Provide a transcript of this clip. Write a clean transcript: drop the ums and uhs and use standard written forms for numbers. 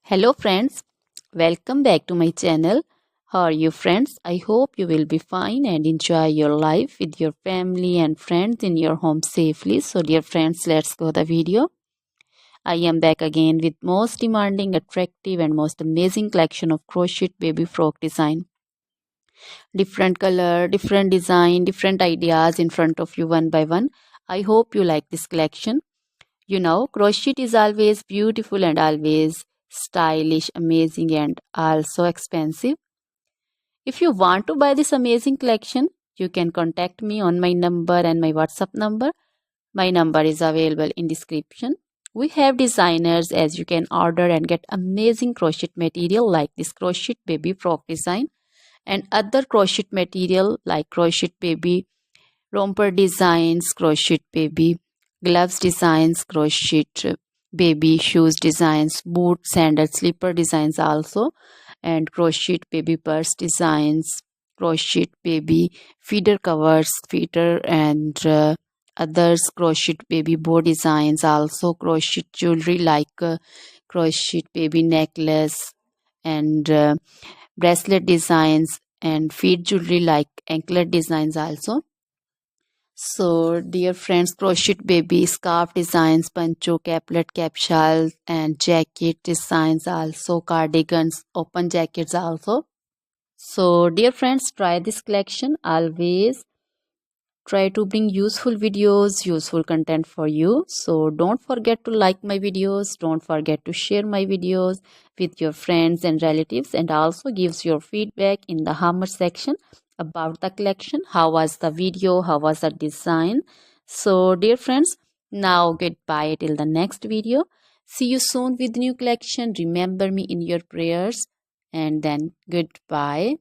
Hello friends, welcome back to my channel. How are you friends? I hope you will be fine and enjoy your life with your family and friends in your home safely. So dear friends, let's go the video. I am back again with most demanding, attractive and most amazing collection of crochet baby frock design. Different color, different design, different ideas in front of you one by one. I hope you like this collection. You know, crochet is always beautiful and always stylish, amazing, and also expensive. If you want to buy this amazing collection, you can contact me on my number and my WhatsApp number. My number is available in description. We have designers as you can order and get amazing crochet material like this crochet baby frock design and other crochet material like crochet baby romper designs, crochet baby gloves designs, crochet baby shoes designs, boot, sandal, slipper designs also, and crochet baby purse designs, crochet baby feeder covers, feeder and others, crochet baby bow designs also, crochet jewelry like crochet baby necklace and bracelet designs and feet jewelry like anklet designs also. So, dear friends, crochet baby scarf designs, pancho, caplet, capsule, and jacket designs also, cardigans, open jackets also. So, dear friends, try this collection. Always try to bring useful videos, useful content for you. So, don't forget to like my videos. Don't forget to share my videos with your friends and relatives, and also gives your feedback in the comment section about the collection. How was the video? How was the design? So, dear friends, now goodbye till the next video. See you soon with new collection. Remember me in your prayers, and then goodbye.